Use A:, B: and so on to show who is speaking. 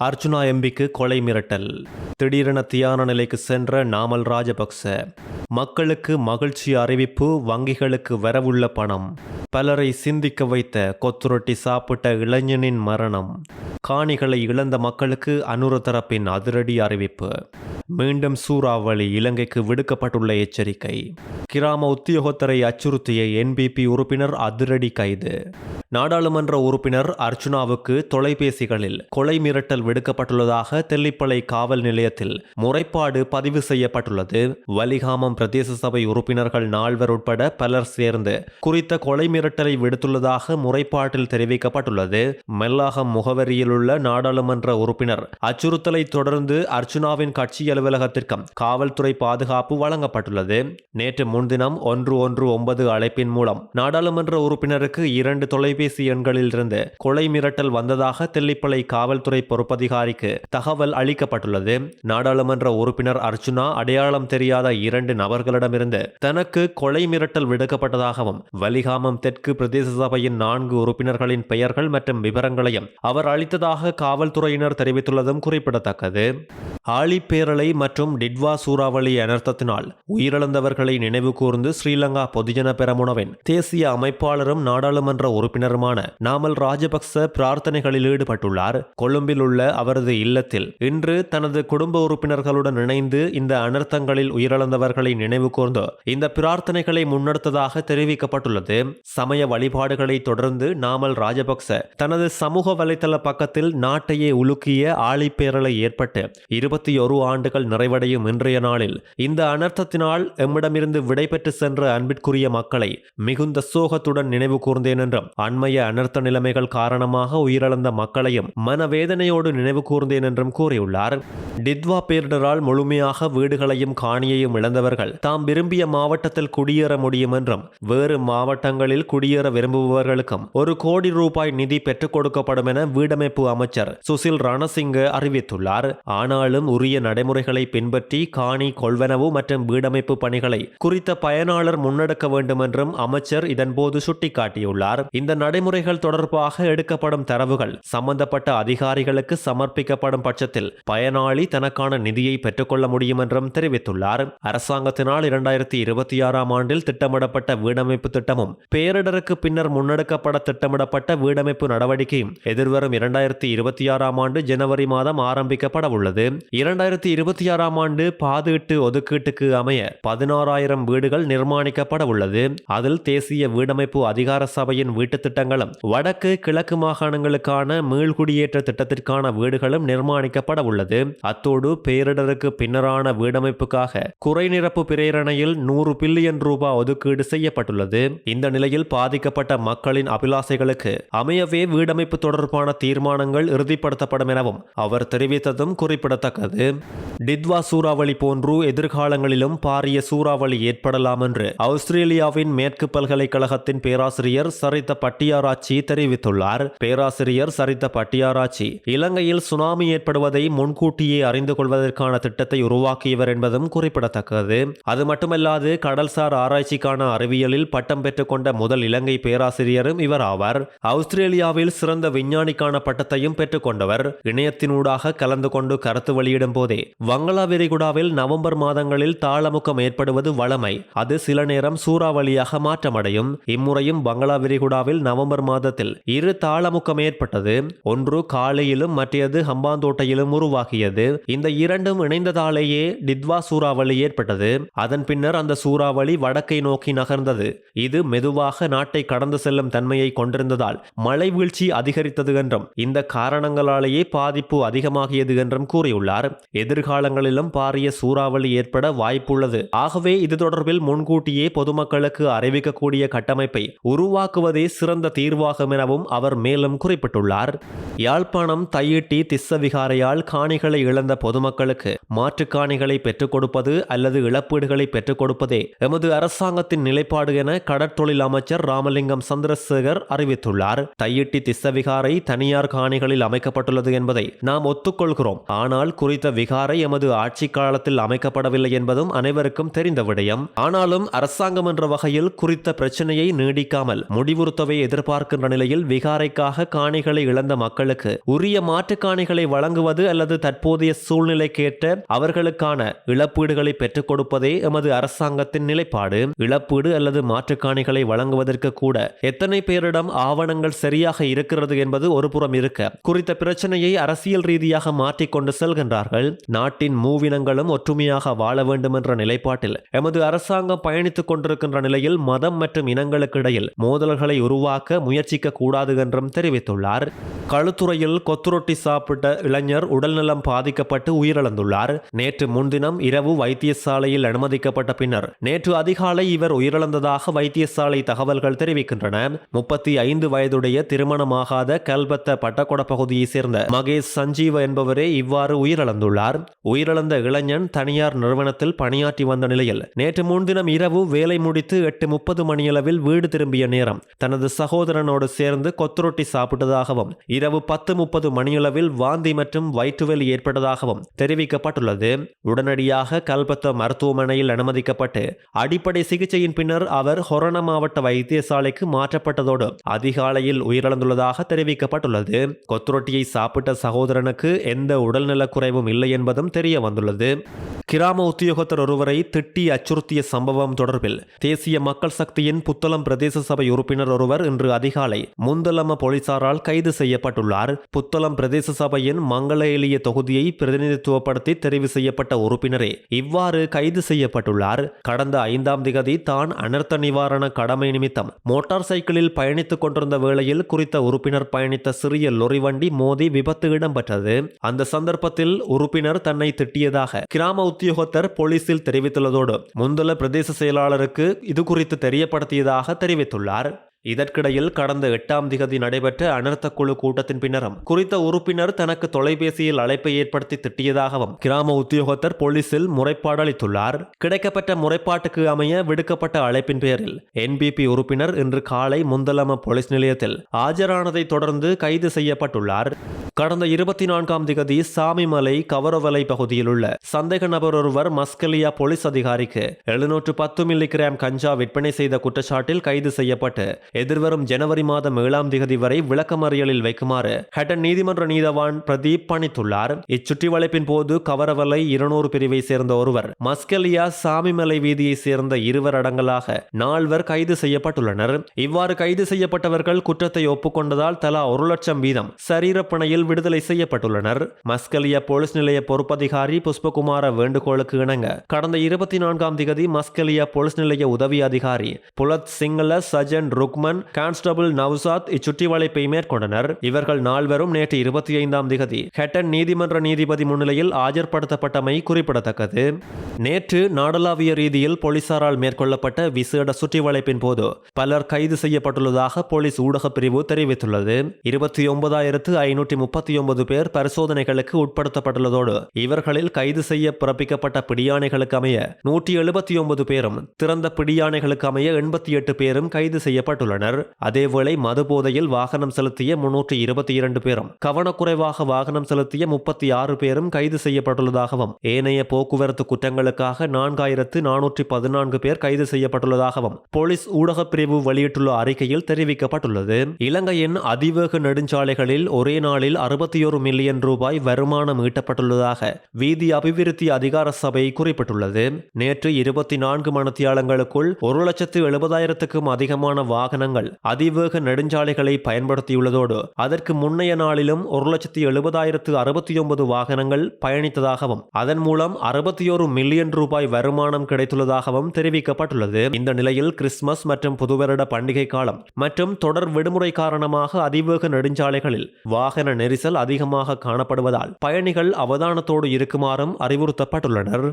A: அர்ச்சுனா எம்பிக்கு கொலை மிரட்டல். திடீரென தியான நிலைக்கு சென்ற நாமல் ராஜபக்ச. மக்களுக்கு மகிழ்ச்சி அறிவிப்பு, வங்கிகளுக்கு வரவுள்ள பணம். பலரை சிந்திக்க வைத்த கொத்துரொட்டி சாப்பிட்ட இளைஞனின் மரணம். காணிகளை இழந்த மக்களுக்கு அனுர தரப்பின் அதிரடி அறிவிப்பு. மீண்டும் சூறாவளி, இலங்கைக்கு விடுக்கப்பட்டுள்ள எச்சரிக்கை. கிராம உத்தியோகத்தரை அச்சுறுத்திய என்பிபி உறுப்பினர் அதிரடி கைது. நாடாளுமன்ற உறுப்பினர் அர்ச்சுனாவுக்கு தொலைபேசிகளில் கொலை மிரட்டல் விடுக்கப்பட்டுள்ளதாக தெல்லிப்பளை காவல் நிலையத்தில் முறைப்பாடு பதிவு செய்யப்பட்டுள்ளது. வலிகாமம் பிரதேச சபை உறுப்பினர்கள் 4 உட்பட பலர் சேர்ந்து குறித்த கொலை மிரட்டலை விடுத்துள்ளதாக முறைப்பாட்டில் தெரிவிக்கப்பட்டுள்ளது. மெல்லாகம் முகவரியில் உள்ள நாடாளுமன்ற உறுப்பினர் அச்சுறுத்தலை தொடர்ந்து அர்ச்சுனாவின் கட்சி அலுவலகத்திற்கும் காவல்துறை பாதுகாப்பு வழங்கப்பட்டுள்ளது. நேற்று முன்தினம் 119 அழைப்பின் மூலம் நாடாளுமன்ற உறுப்பினருக்கு 2 தொலைபேசி எண்களில் இருந்து கொலை மிரட்டல் வந்ததாக தெல்லிப்பளை காவல்துறை பொறுப்பதிகாரிக்கு தகவல் அளிக்கப்பட்டுள்ளது. நாடாளுமன்ற உறுப்பினர் அர்ச்சுனா அடையாளம் தெரியாத 2 நபர்களிடமிருந்து தனக்கு கொலை மிரட்டல் விடுக்கப்பட்டதாகவும் வலிகாமம் தெற்கு பிரதேச சபையின் 4 உறுப்பினர்களின் பெயர்கள் மற்றும் விவரங்களையும் அவர் அளித்ததாக காவல்துறையினர் தெரிவித்துள்ளதும் குறிப்பிடத்தக்கது. ஆழிப்பேரலை மற்றும் டிட்வா சூறாவளி அனர்த்தத்தினால் உயிரிழந்தவர்களை நினைவு கூர்ந்து ஸ்ரீலங்கா பொதுஜன பெரமுனவின் தேசிய அமைப்பாளரும் நாடாளுமன்ற உறுப்பினருமான நாமல் ராஜபக்ச பிரார்த்தனைகளில் ஈடுபட்டுள்ளார். கொழும்பில் உள்ள அவரது இல்லத்தில் இன்று தனது குடும்ப உறுப்பினர்களுடன் இணைந்து இந்த அனர்த்தங்களில் உயிரிழந்தவர்களை நினைவு கூர்ந்து இந்த பிரார்த்தனைகளை முன்னெடுத்ததாக தெரிவிக்கப்பட்டுள்ளது. சமய வழிபாடுகளை தொடர்ந்து நாமல் ராஜபக்ச தனது சமூக வலைதள பக்கத்தில் நாட்டையே உலுக்கிய ஆழிப்பேரலை ஏற்பட்டு 21 ஆண்டுகள் நிறைவடையும் இன்றைய நாளில் இந்த அனர்த்தத்தினால் எம்மிடமிருந்து விடைபெற்று சென்ற அன்பிற்குரிய மக்களை மிகுந்த சோகத்துடன் நினைவு கூர்ந்தேன் என்றும் அண்மைய அனர்த்த நிலைமைகள் காரணமாக உயிரிழந்த மக்களையும் மனவேதனையோடு நினைவு கூர்ந்தேன் என்றும் கூறியுள்ளார். டிட்வா பேரிடரால் முழுமையாக வீடுகளையும் காணியையும் இழந்தவர்கள் தாம் விரும்பிய மாவட்டத்தில் குடியேற முடியும் என்றும் வேறு மாவட்டங்களில் குடியேற விரும்புபவர்களுக்கும் 1 கோடி ரூபாய் நிதி பெற்றுக் கொடுக்கப்படும் என வீடமைப்பு அமைச்சர் சுசில் ரணசிங்க அறிவித்துள்ளார். ஆனாலும் உரிய நடைமுறைகளை பின்பற்றி காணி கொள்வனவு மற்றும் வீடமைப்பு பணிகளை குறித்த பயனாளர் முன்னெடுக்க வேண்டும் என்றும் அமைச்சர் இதன்போது சுட்டிக்காட்டியுள்ளார். இந்த நடைமுறைகள் தொடர்பாக எடுக்கப்படும் தரவுகள் சம்பந்தப்பட்ட அதிகாரிகளுக்கு சமர்ப்பிக்கப்படும் பட்சத்தில் பயனாளி தனக்கான நிதியை பெற்றுக்கொள்ள முடியும் என்றும் தெரிவித்துள்ளார். அரசாங்கத்தினால் 2026 ஆண்டில் திட்டமிடப்பட்ட வீடமைப்பு திட்டமும் பேரிடருக்கு பின்னர் முன்னெடுக்கப்பட திட்டமிடப்பட்ட வீடமைப்பு நடவடிக்கையும் எதிர்வரும் 2026 ஆண்டு ஜனவரி மாதம் ஆரம்பிக்கப்பட உள்ளது. 2026 ஆண்டு பாதீட்டு ஒதுக்கீட்டுக்கு அமைய 16,000 வீடுகள் நிர்மாணிக்கப்பட உள்ளது. அதில் தேசிய வீடமைப்பு அதிகார சபையின் வீட்டு திட்டங்களும் வடக்கு கிழக்கு மாகாணங்களுக்கான மீள்குடியேற்ற திட்டத்திற்கான வீடுகளும் நிர்மாணிக்கப்பட உள்ளது. அத்தோடு பேரிடருக்கு பின்னரான வீடமைப்புக்காக குறைநிரப்பு பிரேரணையில் 100 பில்லியன் ரூபாய் ஒதுக்கீடு செய்யப்பட்டுள்ளது. இந்த நிலையில் பாதிக்கப்பட்ட மக்களின் அபிலாசைகளுக்கு அமையவே வீடமைப்பு தொடர்பான தீர்மானங்கள் இறுதிப்படுத்தப்படும் எனவும் அவர் தெரிவித்ததும் குறிப்பிடத்தக்கது. டிட்வா சூறாவளி போன்று எதிர்காலங்களிலும் பாரிய சூறாவளி ஏற்படலாம் என்று ஆஸ்திரேலியாவின் மேற்கு பல்கலைக்கழகத்தின் பேராசிரியர் சரித்த பட்டியாராச்சி தெரிவித்துள்ளார். பேராசிரியர் சரித்த பட்டியாராச்சி இலங்கையில் சுனாமி ஏற்படுவதை முன்கூட்டியே அறிந்து கொள்வதற்கான திட்டத்தை உருவாக்கியவர் என்பதும் குறிப்பிடத்தக்கது. அது மட்டுமல்லாது கடல்சார் ஆராய்ச்சிக்கான அறிவியலில் பட்டம் பெற்றுக் கொண்ட முதல் இலங்கை பேராசிரியரும் இவர் ஆவார். ஆஸ்திரேலியாவில் சிறந்த விஞ்ஞானிக்கான பட்டத்தையும் பெற்றுக் கொண்டவர். இணையத்தினூடாக கலந்து கொண்டு கருத்து வெளியிடும் போதே வங்களா விரிகுடாவில் நவம்பர் மாதங்களில் தாளமுக்கம் ஏற்படுவது வழமை, அது சில நேரம் சூறாவளியாக மாற்றமடையும். இம்முறையும் வங்களா விரிகுடாவில் நவம்பர் மாதத்தில் 2 தாளமுக்கம் ஏற்பட்டது. ஒன்று காலையிலும் மற்றது ஹம்பாந்தோட்டையிலும் உருவாகியது. இந்த 2ம் இணைந்ததாலேயே டிட்வா சூறாவளி ஏற்பட்டது. அதன் பின்னர் அந்த சூறாவளி வடக்கை நோக்கி நகர்ந்தது. இது மெதுவாக நாட்டை கடந்து செல்லும் தன்மையை கொண்டிருந்ததால் மழை வீழ்ச்சி அதிகரித்தது என்றும் இந்த காரணங்களாலேயே பாதிப்பு அதிகமாகியது என்றும் கூறியுள்ளார். எதிர்காலங்களிலும் பாரிய சூறாவளி ஏற்பட வாய்ப்புள்ளது. ஆகவே இது தொடர்பில் முன்கூட்டியே பொதுமக்களுக்கு அறிவிக்கக்கூடிய கட்டமைப்பை உருவாக்குவதே சிறந்த தீர்வாகும் எனவும் அவர் மேலும் குறிப்பிட்டுள்ளார். யாழ்ப்பாணம் தையிட்டி திஸ்ஸவிகாரையால் காணிகளை இழந்த பொதுமக்களுக்கு மாற்றுக் காணிகளை பெற்றுக் கொடுப்பது அல்லது இழப்பீடுகளை பெற்றுக் கொடுப்பதே எமது அரசாங்கத்தின் நிலைப்பாடு என கடற்தொழில் அமைச்சர் ராமலிங்கம் சந்திரசேகர் அறிவித்துள்ளார். தையிட்டி திஸ்ஸவிகாரை தனியார் காணிகளில் அமைக்கப்பட்டுள்ளது என்பதை நாம் ஒத்துக்கொள்கிறோம். ஆனால் குறித்த விகாரை எமது ஆட்சி காலத்தில் அமைக்கப்படவில்லை என்பதும் அனைவருக்கும் தெரிந்த விடயம். ஆனாலும் அரசாங்கம் என்ற வகையில் குறித்த பிரச்சனையை நீடிக்காமல் முடிவுறுத்தவே எதிர்பார்க்கின்ற நிலையில் விகாரைக்காக காணிகளை இழந்த மக்களுக்கு உரிய மாற்று காணிகளை வழங்குவது அல்லது தற்போதைய சூழ்நிலைக்கேற்ற அவர்களுக்கான இழப்பீடுகளை பெற்றுக் கொடுப்பதே எமது அரசாங்கத்தின் நிலைப்பாடு. இழப்பீடு அல்லது மாற்றுக்காணிகளை வழங்குவதற்கு கூட எத்தனை பேரிடம் ஆவணங்கள் சரியாக இருக்கிறது என்பது ஒரு புறம் இருக்க, குறித்த பிரச்சனையை அரசியல் ரீதியாக மாற்றிக்கொண்டு செல்கின்றார்கள். நாட்டின் மூவினங்களும் ஒற்றுமையாக வாழ வேண்டும் என்ற நிலைப்பாட்டில் எமது அரசாங்கம் பயணித்துக் கொண்டிருக்கின்ற நிலையில் மதம் மற்றும் இனங்களுக்கு இடையில் மோதல்களை உருவாக்க முயற்சிக்க கூடாது என்றும் தெரிவித்துள்ளார். களுத்துறையில் கொத்துரொட்டி சாப்பிட்ட இளைஞர் உடல்நலம் பாதிக்கப்பட்டு உயிரிழந்துள்ளார். நேற்று முன்தினம் இரவு வைத்தியசாலையில் அனுமதிக்கப்பட்ட பின்னர் நேற்று அதிகாலை இவர் உயிரிழந்ததாக வைத்தியசாலை தகவல்கள் தெரிவிக்கின்றன. 35 வயதுடைய திருமணமாகாத கல்பத்த பட்டக்கொட பகுதியைச் சேர்ந்த மகேஷ் சஞ்சீவ என்பவரே இவ்வாறு உயிரிழந்துள்ளார். உயிரிழந்த இளைஞன் தனியார் நிறுவனத்தில் பணியாற்றி வந்த நிலையில் நேற்று முன்தினம் இரவு வேலை முடித்து 8:30 மணியளவில் வீடு திரும்பிய நேரம் தனது சகோதரனோடு சேர்ந்து கொத்துரொட்டி சாப்பிட்டதாகவும் இரவு 10:30 மணியளவில் வாந்தி மற்றும் வயிற்றுவலி ஏற்பட்டதாகவும் தெரிவிக்கப்பட்டுள்ளது. உடனடியாக கல்பத்த மருத்துவமனையில் அனுமதிக்கப்பட்டு அடிப்படை சிகிச்சையின் பின்னர் அவர் ஹொரண மாவட்ட வைத்தியசாலைக்கு மாற்றப்பட்டதோடு அதிகாலையில் உயிரிழந்துள்ளதாக தெரிவிக்கப்பட்டுள்ளது. கொத்துரொட்டியை சாப்பிட்ட சகோதரனுக்கு எந்த உடல்நலக் குறைவும் இல்லை என்பதும் தெரிய வந்துள்ளது. கிராம உத்தியோகத்தர் ஒருவரை திட்டி அச்சுறுத்திய சம்பவம் தொடர்பில் தேசிய மக்கள் சக்தியின் புத்தளம் பிரதேச சபை உறுப்பினர் ஒருவர் இன்று அதிகாலை முந்தலம போலீசாரால் கைது செய்யப்பட்டுள்ளார். புத்தளம் பிரதேச சபையின் மங்கள எளிய தொகுதியை பிரதிநிதித்துவப்படுத்தி தெரிவு செய்யப்பட்ட உறுப்பினரே இவ்வாறு கைது செய்யப்பட்டுள்ளார். கடந்த 5ஆம் திகதி தான் அனர்த்த நிவாரண கடமை நிமித்தம் மோட்டார் சைக்கிளில் பயணித்துக் கொண்டிருந்த வேளையில் குறித்த உறுப்பினர் பயணித்த சிறிய லொரி வண்டி மோதி விபத்து இடம்பெற்றது. அந்த சந்தர்ப்பத்தில் உறுப்பினர் தன்னை திட்டியதாக கிராம உத்தியோகத்தர் போலீசில் தெரிவித்துள்ளதோடு முந்தல பிரதேச செயலாளருக்கு இது குறித்து தெரியப்படுத்தியதாக தெரிவித்துள்ளார். இதற்கிடையில் கடந்த 8ஆம் திகதி நடைபெற்ற அனர்த்த குழு கூட்டத்தின் பின்னரும் குறித்த உறுப்பினர் தனக்கு தொலைபேசியில் அழைப்பை ஏற்படுத்தி திட்டியதாகவும் கிராம உத்தியோகத்தர் போலீசில் முறைப்பாடு அளித்துள்ளார். கிடைக்கப்பட்ட முறைப்பாட்டுக்கு அமைய விடுக்கப்பட்ட அழைப்பின் பேரில் என்பிபி உறுப்பினர் இன்று காலை முந்தலம போலீஸ் நிலையத்தில் ஆஜரானதை தொடர்ந்து கைது செய்யப்பட்டுள்ளார். கடந்த 24ஆம் திகதி சாமிமலை கவரவலை பகுதியில் உள்ள சந்தேக நபர் ஒருவர் மஸ்கலியா போலீஸ் அதிகாரிக்கு 710 மில்லிகிராம் கஞ்சா விற்பனை செய்த குற்றச்சாட்டில் கைது செய்யப்பட்டு எதிர்வரும் ஜனவரி மாதம் 7ஆம் திகதி வரை விளக்கமறியலில் வைக்குமாறு ஹட்டன் நீதிமன்ற நீதவான் பிரதீப் பணித்துள்ளார். இச்சுற்றி வளைப்பின் போது கவரவலை 200 பிரிவை சேர்ந்த ஒருவர் மஸ்கலியா சாமிமலை வீதியை சேர்ந்த 2 அடங்கலாக 4 கைது செய்யப்பட்டுள்ளனர். இவ்வாறு கைது செய்யப்பட்டவர்கள் குற்றத்தை ஒப்புக்கொண்டதால் தலா 1 லட்சம் வீதம் சரீரப்பணையில் விடுதலை செய்யப்பட்டுள்ளனர். மஸ்கலியா போலீஸ் நிலைய பொறுப்பதிகாரி புஷ்பகுமார வேண்டுகோளுக்கு இணங்க கடந்த 24ஆம் திகதி மஸ்கலியா போலீஸ் நிலைய உதவி அதிகாரி புலத் சிங்கள சஜன் ருக்மன் கான்ஸ்டபிள் நவ்சாத் இச்சுற்றி வளைப்பை மேற்கொண்டனர். இவர்கள் 4 நேற்று 25ஆம் திகதி ஹட்டன் நீதிமன்ற நீதிபதி முன்னிலையில் ஆஜர்படுத்தப்பட்டமை குறிப்பிடத்தக்கது. நேற்று நாடளாவிய ரீதியில் போலீசாரால் மேற்கொள்ளப்பட்ட விசேட சுற்றி வளைப்பின் போது பலர் கைது செய்யப்பட்டுள்ளதாக போலீஸ் ஊடக பிரிவு தெரிவித்துள்ளது. 29,539 பேர் பரிசோதனைகளுக்கு உட்படுத்தப்பட்டுள்ளதோடு இவர்களில் கைது செய்ய பிறப்பிக்கப்பட்ட பிடியாணைகளுக்கு அமைய 179 பேரும் திறந்த பிடியாணைகளுக்கு அமைய 88 பேரும் கைது செய்யப்பட்டுள்ளனர். அதேவேளை மது போதையில் வாகனம் செலுத்திய 322 பேரும் கவனக்குறைவாக வாகனம் செலுத்திய 36 பேரும் கைது செய்யப்பட்டுள்ளதாகவும் ஏனைய போக்குவரத்து குற்றங்களுக்காக 4414 பேர் கைது செய்யப்பட்டுள்ளதாகவும் போலீஸ் ஊடக பிரிவு வெளியிட்டுள்ள அறிக்கையில் தெரிவிக்கப்பட்டுள்ளது. இலங்கையின் அதிவேக நெடுஞ்சாலைகளில் ஒரே நாளில் 61 மில்லியன் ரூபாய் வருமானம் ஈட்டப்பட்டுள்ளதாக வீதி அபிவிருத்தி அதிகார சபை குறிப்பிட்டுள்ளது. நேற்று 24 மணித்தியாலங்களுக்குள் 1,70,000க்கும் அதிகமான வாகனங்கள் அதிவேக நெடுஞ்சாலைகளை பயன்படுத்தியுள்ளதோடு அதற்கு முன்னைய நாளிலும் 1,70,069 வாகனங்கள் பயணித்ததாகவும் அதன் மூலம் 61 மில்லியன் ரூபாய் வருமானம் கிடைத்துள்ளதாகவும் தெரிவிக்கப்பட்டுள்ளது. இந்த நிலையில் கிறிஸ்துமஸ் மற்றும் புதுவருட பண்டிகை காலம் மற்றும் தொடர் விடுமுறை காரணமாக அதிவேக நெடுஞ்சாலைகளில் வாகன நெரிசல் அதிகமாக காணப்படுவதால் பயணிகள் அவதானத்தோடு இருக்குமாறும் அறிவுறுத்தப்பட்டுள்ளனர்.